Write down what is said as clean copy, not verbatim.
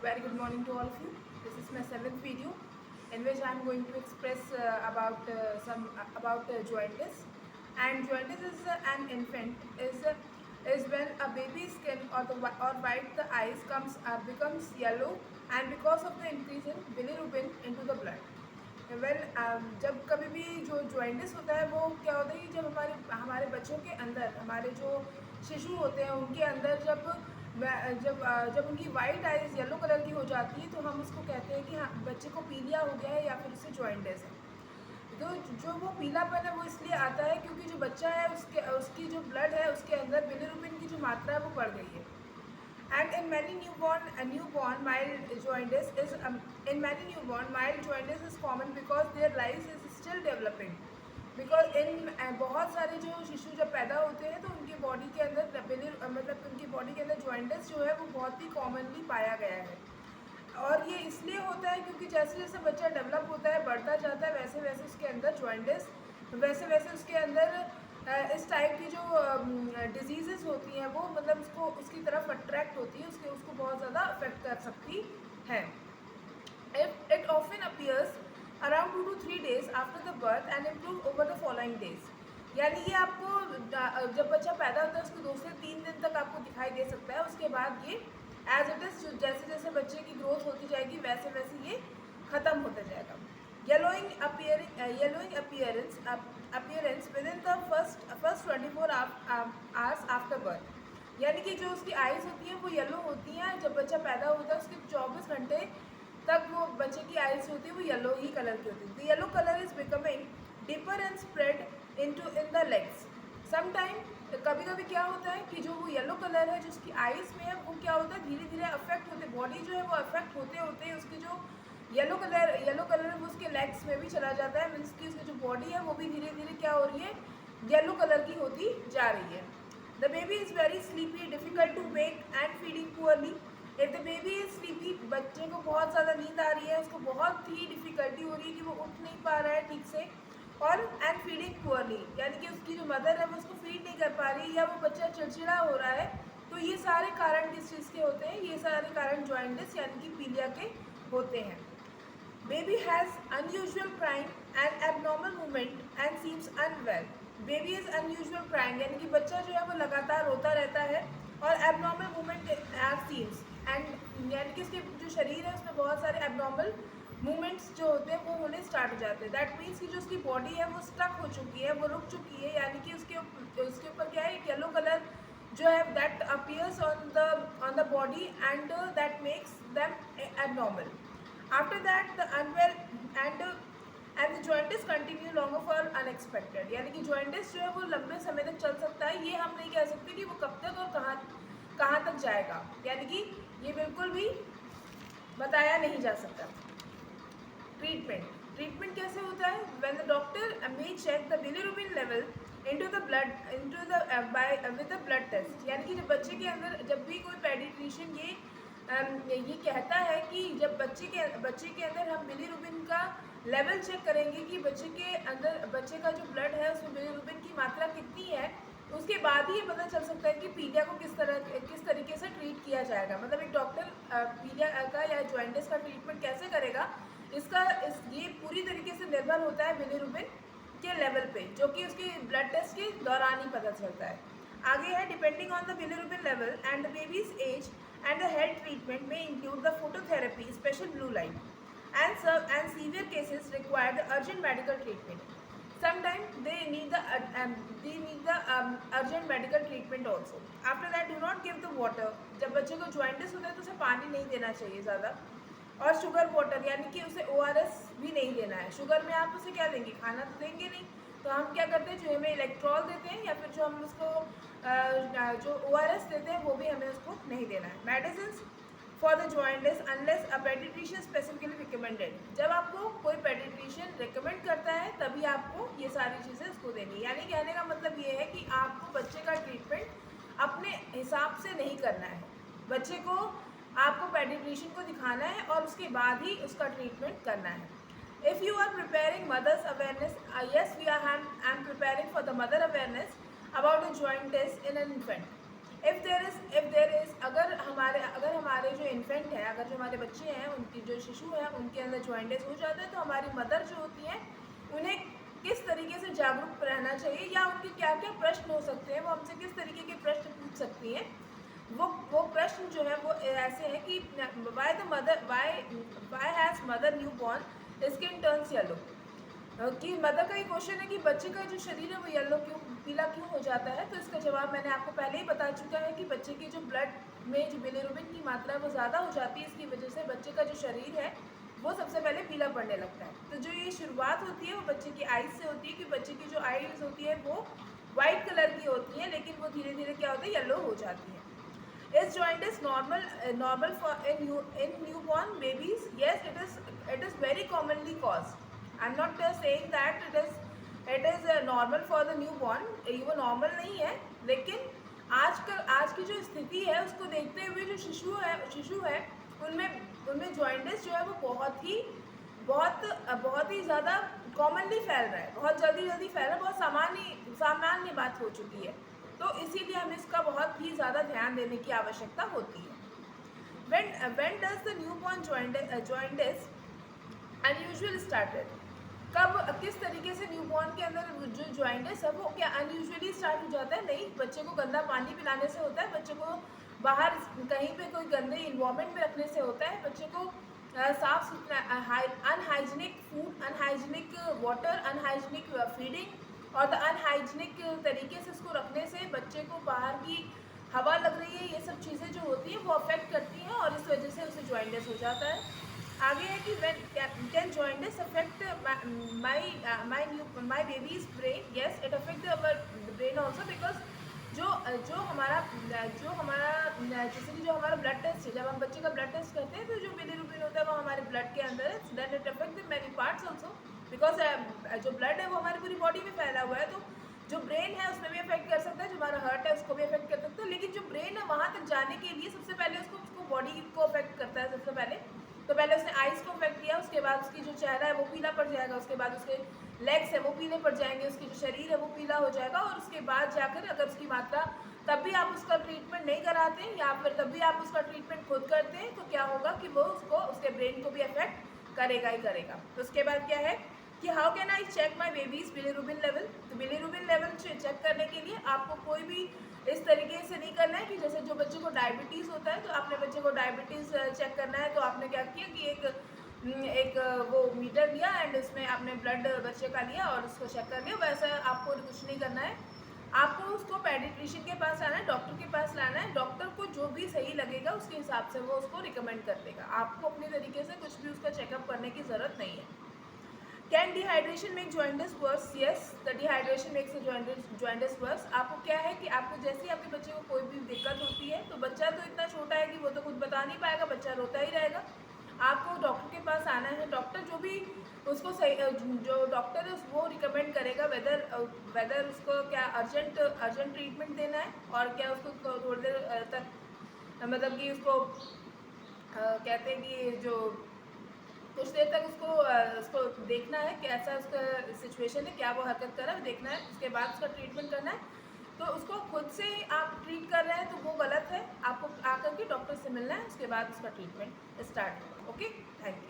Very good morning to all of you. This is my seventh video in which I am going to express about jaundice. And jaundice is an infant is when a baby's skin or white the eyes becomes yellow and because of the increase in bilirubin into the blood. जब कभी भी जो jaundice होता है वो क्या होता है कि जब हमारे हमारे बच्चों के अंदर हमारे जो शिशु होते हैं उनके अंदर जब जब उनकी वाइट आइज येलो कलर की हो जाती है तो हम उसको कहते हैं कि हाँ बच्चे को पीलिया हो गया है या फिर उससे जॉइंटिस है। तो जो वो पीलापन है वो इसलिए आता है क्योंकि जो बच्चा है उसकी जो ब्लड है उसके अंदर बिलिरुबिन की जो मात्रा है वो बढ़ गई है। And in many newborn mild jaundice is common because their life is still developing. Because in बहुत सारे जो शिशु जब पैदा होते हैं तो उनकी बॉडी के अंदर उनकी बॉडी के अंदर जॉइंटिस जो है वो बहुत ही कॉमनली पाया गया है। और ये इसलिए होता है क्योंकि जैसे जैसे बच्चा डेवलप होता है बढ़ता जाता है वैसे वैसे उसके अंदर जॉइंटिस वैसे वैसे उसके अंदर इस टाइप की जो डिजीज़ होती हैं वो मतलब उसको उसकी तरफ अट्रैक्ट होती है उसको बहुत ज़्यादा अफेक्ट कर सकती है। It often appears around 2 to 3 days after the birth and improve over the following days. यानी ये आपको जब बच्चा पैदा होता है उसको 2 से 3 दिन तक आपको दिखाई दे सकता है। उसके बाद ये एज इट इज़ जैसे जैसे बच्चे की ग्रोथ होती जाएगी वैसे वैसे ये ख़त्म होता जाएगा। yellowing appearance within the first 24 hours after birth। यानी कि जो उसकी आइज़ होती हैं वो येलो होती हैं जब बच्चा पैदा होता है उसके 24 घंटे तक वो बच्चे की आइज़ होती है वो येलो ही कलर की होती है। The yellow colour is becoming deeper and spread in the legs. Sometime कभी कभी क्या होता है कि जो वो येलो कलर है जो उसकी आइज़ में है वो क्या होता है धीरे धीरे अफेक्ट होते बॉडी जो है वो अफेक्ट होते होते उसकी जो येलो कलर वो उसके लेग्स में भी चला जाता है। मीन्स की उसकी जो बॉडी है वो भी धीरे धीरे क्या हो रही है येलो कलर की होती जा रही है। The baby is very sleepy difficult to wake and feeding poorly. If the baby is sleepy बच्चे को बहुत ज़्यादा नींद आ रही है उसको बहुत ही डिफ़िकल्टी हो रही है कि वो उठ नहीं पा रहा है ठीक से और एंड फीडिंग पुअरली यानी कि उसकी जो मदर है वो उसको फीड नहीं कर पा रही या वो बच्चा चिड़चिड़ा हो रहा है। तो ये सारे कारण किस चीज़ के होते हैं ये सारे कारण जॉइंटिस यानी कि पीलिया के होते हैं। Baby has unusual crying and abnormal movement and seems unwell. Baby is unusual crying यानी कि बच्चा जो है वो लगातार रोता रहता है और abnormal movement seems and यानी कि उसके जो शरीर है उसमें बहुत सारे abnormal मूवमेंट्स जो होते हैं वो होने स्टार्ट हो जाते हैं। दैट मीन्स कि जो उसकी बॉडी है वो स्टक हो चुकी है वो रुक चुकी है यानी कि उसके ऊपर क्या है एक येलो कलर जो है that appears on the body and that makes them abnormal। After that the unwell and the jaundice continue longer for unexpected यानी कि jaundice जो है वो लंबे समय तक चल सकता है। ये हम नहीं कह सकते कि वो कब तक और कहाँ तक जाएगा यानी कि ये बिल्कुल भी बताया नहीं जा सकता। ट्रीटमेंट कैसे होता है when the doctor may check the bilirubin level into the blood with the blood test। यानी कि जब बच्चे के अंदर जब भी कोई पेडिट्रिशियन ये कहता है कि जब बच्चे के अंदर हम बिलिरुबिन का लेवल चेक करेंगे कि बच्चे का जो ब्लड है उसमें बिलिरुबिन की मात्रा कितनी है उसके बाद ही ये पता चल सकता है कि पीलिया को किस तरीके से ट्रीट किया जाएगा। मतलब एक डॉक्टर पीलिया का या जॉइंटिस का ट्रीटमेंट कैसे करेगा ये पूरी तरीके से निर्भर होता है बिलिरुबिन के लेवल पे जो कि उसके ब्लड टेस्ट के दौरान ही पता चलता है। आगे है depending on the bilirubin level and the baby's age and the health treatment may include the phototherapy, special blue light, and severe cases require the urgent medical treatment. Sometimes they need the urgent medical treatment also. After that, do not give the water. जब बच्चे को jaundice होता है तो उसे पानी नहीं देना चाहिए ज़्यादा और शुगर वाटर यानी कि उसे ORS भी नहीं देना है। शुगर में आप उसे क्या देंगे खाना तो देंगे नहीं तो हम क्या करते हैं जो हमें इलेक्ट्रॉल देते हैं या फिर जो हम उसको जो ORS देते हैं वो भी हमें उसको नहीं देना है। Medicine for the jaundice unless a paediatrician specifically recommended. जब आपको कोई पेडिट्रिशियन रिकमेंड करता है तभी आपको ये सारी चीज़ें उसको देनी है। यानी कहने का मतलब ये है कि आपको बच्चे का ट्रीटमेंट अपने हिसाब से नहीं करना है। बच्चे को आपको पेडिट्रिशियन को दिखाना है और उसके बाद ही उसका ट्रीटमेंट करना है। If you are preparing mother's awareness, yes, I'm preparing for the mother awareness about the jaundice in an infant. If there is अगर हमारे जो इन्फेंट है, अगर जो हमारे बच्चे हैं, उनकी जो शिशु है, उनके अंदर जॉइंटिस हो जाता है, तो हमारी मदर जो होती हैं उन्हें किस तरीके से जागरूक रहना चाहिए या उनके क्या क्या प्रश्न हो सकते हैं, वो हमसे किस तरीके के प्रश्न पूछ सकती हैं। वो प्रश्न जो है वो ऐसे हैं कि why has mother new born skin turns yellow. कि मदर का ये क्वेश्चन है कि बच्चे का जो शरीर है वो येलो क्यों, पीला क्यों हो जाता है। तो इसका जवाब मैंने आपको पहले ही बता चुका है कि बच्चे के जो ब्लड में जो बिलिरुबिन की मात्रा है वो ज़्यादा हो जाती है। इसकी वजह से बच्चे का जो शरीर है वो सबसे पहले पीला पड़ने लगता है। तो जो ये शुरुआत होती है वो बच्चे की आइज़ से होती है कि बच्चे की जो आइज़ होती है वो वाइट कलर की होती है, लेकिन वो धीरे धीरे क्या होता है, येलो हो जाती है। Is jaundice normal for in newborn babies? Yes, it is very commonly caused. I'm not saying that it is normal for the newborn. ये वो normal नहीं है, लेकिन आज की जो स्थिति है उसको देखते हुए जो शिशु है उनमें जॉइंटिस जो है वो बहुत ही ज़्यादा कॉमनली फैल रहा है, बहुत जल्दी फैल रहा है, बहुत सामान्य बात हो चुकी है। तो इसीलिए हमें इसका बहुत ही ज़्यादा ध्यान देने की आवश्यकता होती है। when does the newborn jaundice unusual started? कब किस तरीके से न्यूबॉर्न के अंदर जो जॉइंटिस है वो क्या अनयूजुअली स्टार्ट हो जाता है? नहीं, बच्चे को गंदा पानी पिलाने से होता है, बच्चे को बाहर कहीं पे कोई गंदे इन्वायरमेंट में रखने से होता है, बच्चे को साफ सुथरा unhygienic food, unhygienic water, unhygienic feeding और द अनहाइजीनिक तरीके से उसको रखने से बच्चे को बाहर की हवा लग रही है, ये सब चीज़ें जो होती हैं वो अफेक्ट करती हैं और इस वजह से उसे जॉइंटिस हो जाता है। आगे है कि can jaundice affect my baby's brain? Yes, it affect our brain also because जो हमारा जैसे कि जो हमारा ब्लड टेस्ट है, जब हम बच्चे का ब्लड टेस्ट करते हैं तो जो बिलिरुबिन होता है वो हमारे ब्लड के अंदर है, then it affect many parts also because जो ब्लड है वो हमारी पूरी बॉडी में फैला हुआ है। तो जो ब्रेन है उसमें भी अफेक्ट कर सकता है, जो हमारा हार्ट है उसको भी अफेक्ट कर सकता है, लेकिन जो ब्रेन है वहाँ तक जाने के लिए सबसे पहले उसको बॉडी को अफेक्ट करता है सबसे पहले। तो पहले उसने आइज़ को अफेक्ट किया, उसके बाद उसकी जो चेहरा है वो पीला पड़ जाएगा, उसके बाद उसके लेग्स है वो पीले पड़ जाएंगे, उसकी जो शरीर है वो पीला हो जाएगा और उसके बाद जाकर अगर उसकी मात्रा तब भी आप उसका ट्रीटमेंट नहीं कराते हैं या फिर तब भी आप उसका ट्रीटमेंट खुद करते हैं तो क्या होगा कि वो उसके ब्रेन को भी अफेक्ट करेगा ही करेगा। तो उसके बाद क्या है कि how can I check my baby's bilirubin level. तो बिलिरुबिन लेवल चेक करने के लिए आपको कोई भी इस तरीके से नहीं करना है कि जैसे जो बच्चे को डायबिटीज़ होता है तो आपने बच्चे को डायबिटीज़ चेक करना है तो आपने क्या किया कि एक वो मीटर लिया एंड उसमें आपने ब्लड बच्चे का लिया और उसको चेक कर लिया। वैसा आपको कुछ नहीं करना है, आपको उसको पेडिट्रिशियन के पास लाना है, डॉक्टर के पास लाना है। डॉक्टर को जो भी सही लगेगा उसके हिसाब से वो उसको रिकमेंड कर देगा, आपको अपने तरीके से कुछ भी उसका चेकअप करने की ज़रूरत नहीं है। Can dehydration make jaundice worse? Yes, the dehydration makes jaundice worse. आपको क्या है कि आपको जैसे ही आपके बच्चे को कोई भी दिक्कत होती है तो बच्चा तो इतना छोटा है कि वो तो कुछ बता नहीं पाएगा, बच्चा रोता ही रहेगा। आपको डॉक्टर के पास आना है, डॉक्टर जो भी उसको सही जो डॉक्टर है वो रिकमेंड करेगा वेदर उसको क्या अर्जेंट ट्रीटमेंट देना है और क्या उसको थोड़ी देर तक मतलब कि उसको कहते हैं कि जो कुछ देर तक उसको देखना है कि ऐसा उसका सिचुएशन है, क्या वो हरकत कर रहा है देखना है, उसके बाद उसका ट्रीटमेंट करना है। तो उसको खुद से आप ट्रीट कर रहे हैं तो वो गलत है, आपको आकर के डॉक्टर से मिलना है, उसके बाद उसका ट्रीटमेंट स्टार्ट होगा। Okay, thank you.